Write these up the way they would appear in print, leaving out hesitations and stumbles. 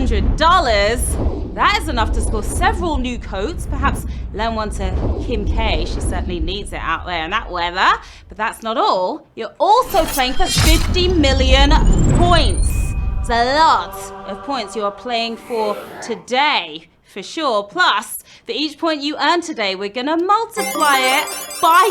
$100. That is enough to score several new coats. Perhaps lend one to Kim K. She certainly needs it out there in that weather. But that's not all. You're also playing for 50 million points. It's a lot of points you are playing for today, for sure. Plus, for each point you earn today, we're going to multiply it by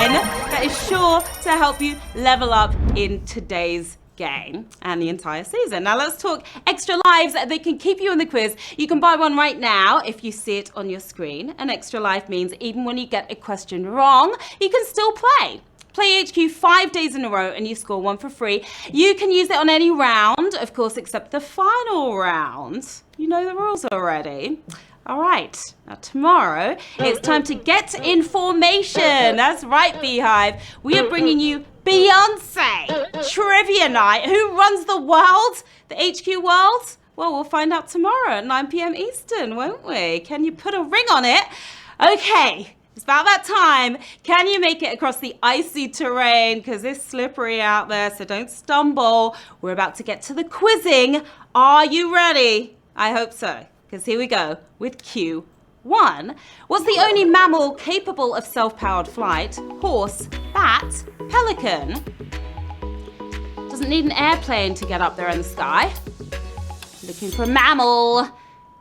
10. That is sure to help you level up in today's game and the entire season. Now let's talk extra lives that can keep you in the quiz. You can buy one right now if you see it on your screen. An extra life means even when you get a question wrong, you can still play. Play HQ 5 days in a row and you score one for free. You can use it on any round, of course, except the final round. You know the rules already. All right, now tomorrow it's time to get in formation. That's right, Beehive. We are bringing you Beyonce Trivia Night. Who runs the world? The HQ world? Well, we'll find out tomorrow at 9 p.m. Eastern, won't we? Can you put a ring on it? Okay. It's about that time. Can you make it across the icy terrain? Because it's slippery out there, so don't stumble. We're about to get to the quizzing. Are you ready? I hope so, because here we go with Q1. What's the only mammal capable of self-powered flight? Horse, bat, pelican. Doesn't need an airplane to get up there in the sky. Looking for a mammal.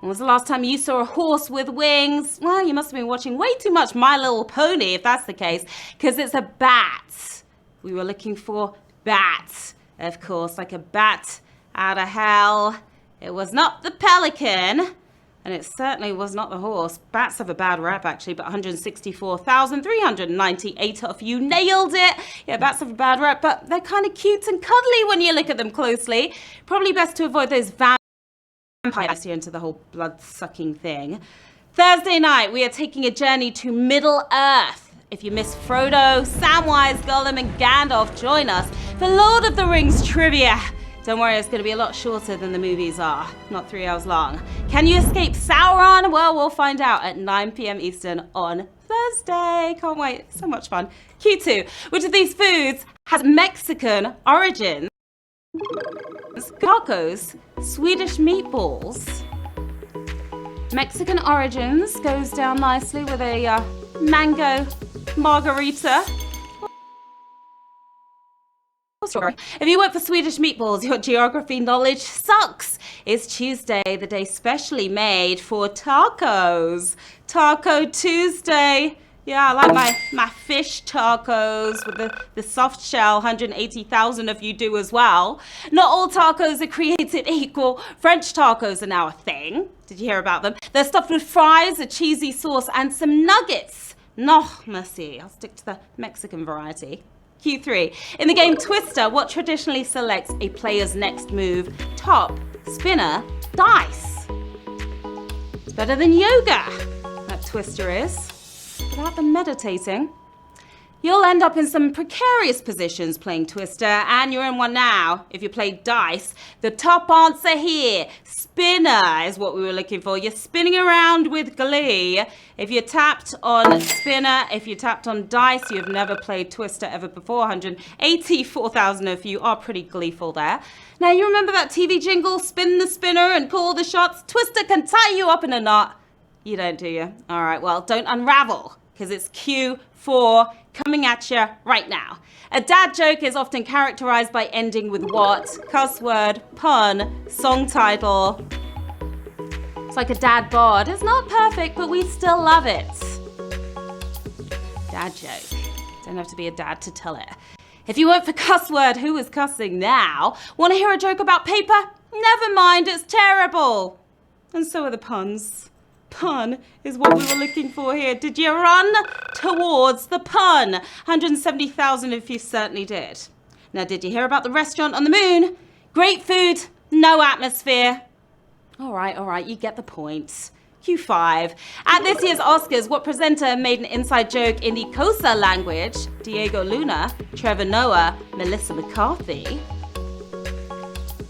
When was the last time you saw a horse with wings? Well, you must have been watching way too much My Little Pony, if that's the case, because it's a bat. We were looking for bat, of course, like a bat out of hell. It was not the pelican, and it certainly was not the horse. Bats have a bad rap, actually, but 164,398 of you nailed it. Yeah, bats have a bad rap, but they're kind of cute and cuddly when you look at them closely. Probably best to avoid those vampires into the whole blood-sucking thing. Thursday night, we are taking a journey to Middle-earth. If you miss Frodo, Samwise, Gollum, and Gandalf, join us for Lord of the Rings trivia. Don't worry, it's going to be a lot shorter than the movies are, not 3 hours long. Can you escape Sauron? Well, we'll find out at 9 p.m. Eastern on Thursday. Can't wait, so much fun. Q2, which of these foods has Mexican origins? Tacos, Swedish meatballs. Mexican origins goes down nicely with a mango margarita. If you work for Swedish meatballs, your geography knowledge sucks. It's Tuesday, the day specially made for tacos. Taco Tuesday. Yeah, I like my fish tacos with the soft shell. 180,000 of you do as well. Not all tacos are created equal. French tacos are now a thing. Did you hear about them? They're stuffed with fries, a cheesy sauce, and some nuggets. No, merci. I'll stick to the Mexican variety. Q3. In the game Twister, what traditionally selects a player's next move? Top, spinner, dice. It's better than yoga, that Twister is. Without the meditating. You'll end up in some precarious positions playing Twister, and you're in one now. If you play dice, the top answer here, spinner, is what we were looking for. You're spinning around with glee. If you tapped on spinner, if you tapped on dice, you've never played Twister ever before. 184,000 of you are pretty gleeful there. Now, you remember that TV jingle, spin the spinner and call the shots? Twister can tie you up in a knot. You don't, do you? All right, well, don't unravel, because it's Q4 coming at you right now. A dad joke is often characterized by ending with what? Cuss word, pun, song title. It's like a dad bod. It's not perfect, but we still love it. Dad joke. Don't have to be a dad to tell it. If you weren't for cuss word, who is cussing now? Want to hear a joke about paper? Never mind, it's terrible. And so are the puns. Pun is what we were looking for here. Did you run towards the pun? 170,000 of you certainly did. Now, did you hear about the restaurant on the moon? Great food, no atmosphere. All right, you get the point. Q5. At this year's Oscars, what presenter made an inside joke in the Xhosa language? Diego Luna, Trevor Noah, Melissa McCarthy.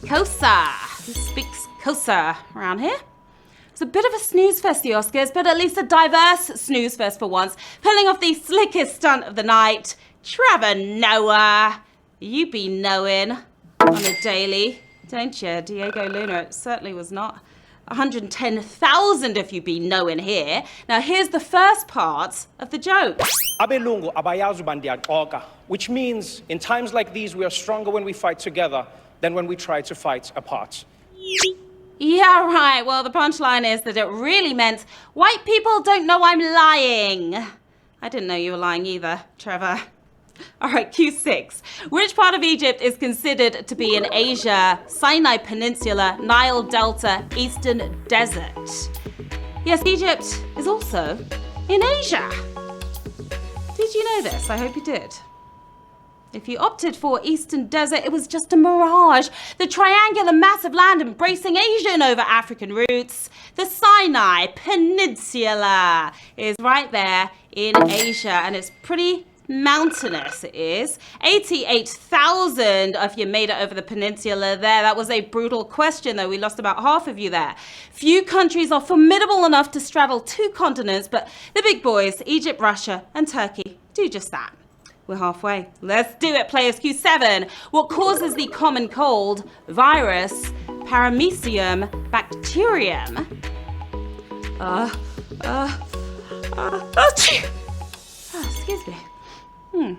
Xhosa. Who speaks Xhosa around here? It's a bit of a snooze fest, the Oscars, but at least a diverse snooze fest for once. Pulling off the slickest stunt of the night, Trevor Noah. You be knowing on a daily. don't you? Diego Luna, it certainly was not 110,000 if you be knowing here. Now here's the first part of the joke. Abelungu abayazi bandiyaxoka, which means in times like these we are stronger when we fight together than when we try to fight apart. Yeah, right. Well, the punchline is that it really meant white people don't know I'm lying. I didn't know you were lying either, Trevor. All right, Q6. Which part of Egypt is considered to be in Asia? Sinai Peninsula, Nile Delta, Eastern Desert. Yes, Egypt is also in Asia. Did you know this? I hope you did. If you opted for Eastern Desert, it was just a mirage. The triangular mass of land embracing Asian over African roots. The Sinai Peninsula is right there in Asia, and it's pretty mountainous. It is. 88,000 of you made it over the peninsula there. That was a brutal question, though. We lost about half of you there. Few countries are formidable enough to straddle two continents, but the big boys, Egypt, Russia, and Turkey, do just that. We're halfway. Let's do it, players. Q7. What causes the common cold? Virus, paramecium, bacterium. Excuse me. I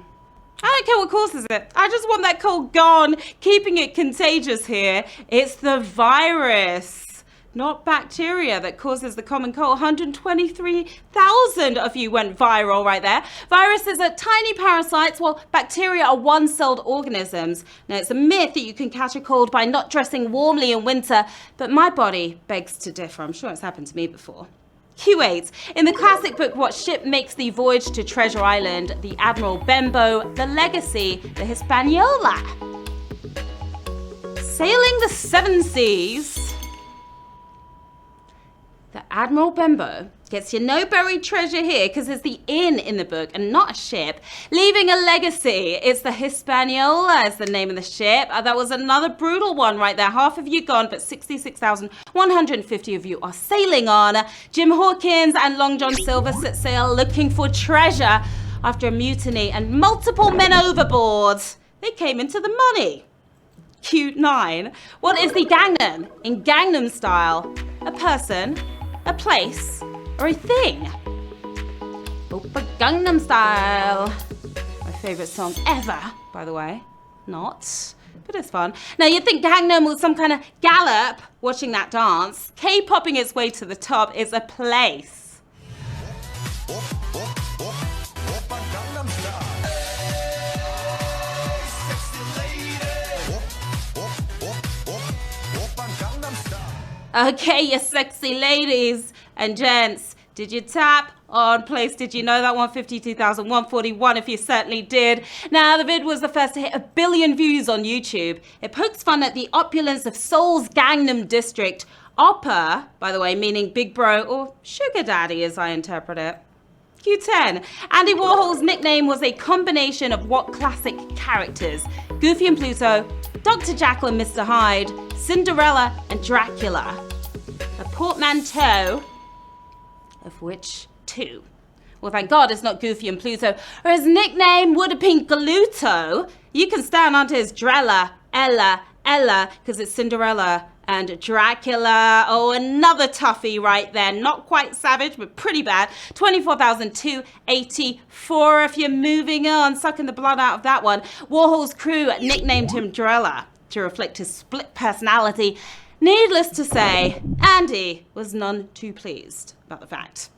don't care what causes it. I just want that cold gone. Keeping it contagious here. It's the virus, not bacteria, that causes the common cold. 123,000 of you went viral right there. Viruses are tiny parasites, while bacteria are one-celled organisms. Now, it's a myth that you can catch a cold by not dressing warmly in winter, but my body begs to differ. I'm sure it's happened to me before. Q8. In the classic book, what ship makes the voyage to Treasure Island? The Admiral Benbow, the Legacy, the Hispaniola. Sailing the seven seas. The Admiral Benbow gets you no buried treasure here because it's the inn in the book and not a ship. Leaving a legacy. It's the Hispaniola is the name of the ship. That was another brutal one right there. Half of you gone, but 66,150 of you are sailing on. Jim Hawkins and Long John Silver set sail looking for treasure after a mutiny and multiple men overboard. They came into the money. Q9. What is the Gangnam in Gangnam Style? A person, a place, or a thing? Oppa Gangnam Style. My favorite song ever, by the way. Not, but it's fun. Now you'd think Gangnam was some kind of gallop watching that dance. K-popping its way to the top is a place. Okay, you sexy ladies and gents, did you tap on place? Did you know that one? 52,141 if you certainly did. Now, the vid was the first to hit 1 billion views on YouTube. It pokes fun at the opulence of Seoul's Gangnam district. Oppa, by the way, meaning big bro or sugar daddy as I interpret it. Q10. Andy Warhol's nickname was a combination of what classic characters? Goofy and Pluto, Dr. Jekyll and Mr. Hyde, Cinderella and Dracula. A portmanteau of which two? Well, thank God it's not Goofy and Pluto, or his nickname would have been Gluto. You can stand onto his Drella, Ella, because it's Cinderella and Dracula. Oh, another toughie right there. Not quite savage, but pretty bad. 24,284 if you're moving on. Sucking the blood out of that one. Warhol's crew nicknamed him Drella to reflect his split personality. Needless to say, Andy was none too pleased about the fact.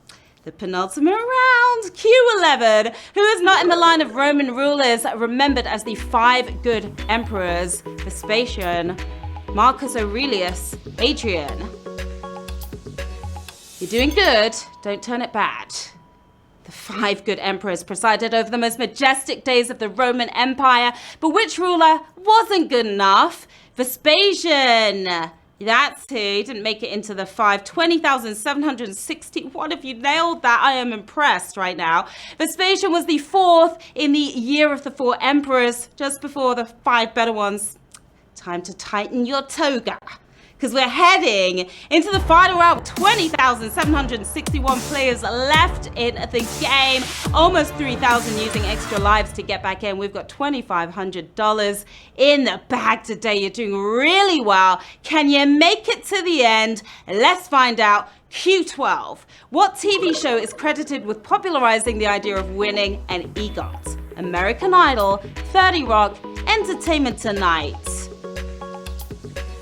The penultimate round, Q11, who is not in the line of Roman rulers remembered as the 5 good emperors: Vespasian, Marcus Aurelius, Adrian. You're doing good, don't turn it bad. The 5 good emperors presided over the most majestic days of the Roman Empire, but which ruler wasn't good enough? Vespasian. That's who. He didn't make it into the 5. 20,761 of you nailed that. I am impressed right now. Vespasian was the 4th in the year of the 4 emperors, just before the 5 better ones. Time to tighten your toga. because we're heading into the final round. 20,761 players left in the game. Almost 3,000 using extra lives to get back in. We've got $2,500 in the bag today. You're doing really well. Can you make it to the end? Let's find out. Q12. What TV show is credited with popularizing the idea of winning an EGOT? American Idol, 30 Rock, Entertainment Tonight. There's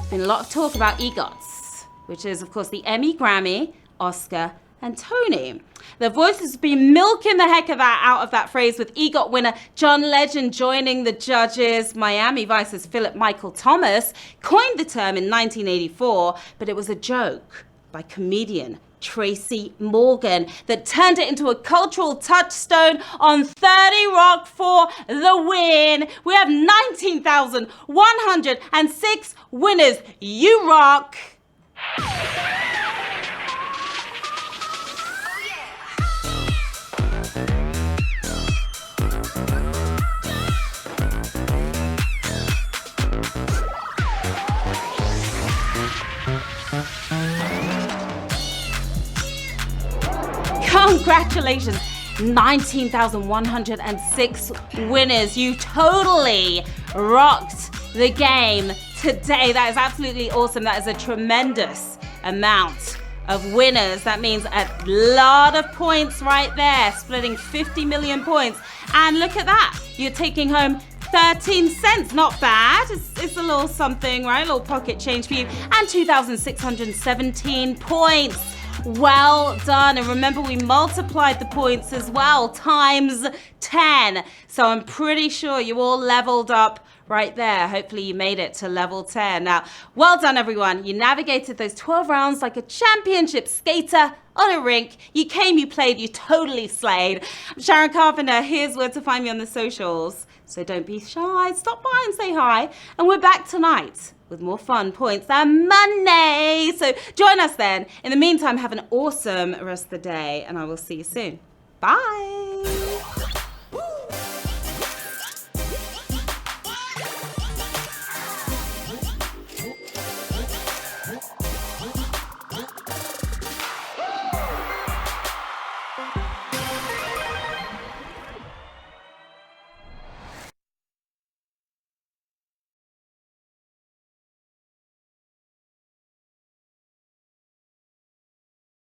been a lot of talk about EGOTs, which is, of course, the Emmy, Grammy, Oscar, and Tony. The Voices have been milking the heck of that out of that phrase, with EGOT winner John Legend joining the judges. Miami Vice's Philip Michael Thomas coined the term in 1984, but it was a joke by comedian Tracy Morgan that turned it into a cultural touchstone on 30 Rock for the win. We have 19,106 winners. You rock. Congratulations, 19,106 winners. You totally rocked the game today. That is absolutely awesome. That is a tremendous amount of winners. That means a lot of points right there, splitting 50 million points. And look at that, you're taking home 13 cents. Not bad. It's a little something, right? A little pocket change for you. And 2,617 points. Well done. And remember, we multiplied the points as well, times 10. So I'm pretty sure you all leveled up right there. Hopefully you made it to level 10. Now, well done, everyone. You navigated those 12 rounds like a championship skater on a rink. You came, you played, you totally slayed. I'm Sharon Carpenter. Here's where to find me on the socials. So don't be shy. Stop by and say hi. And we're back tonight with more fun, points, and money. So join us then. In the meantime, have an awesome rest of the day, and I will see you soon. Bye.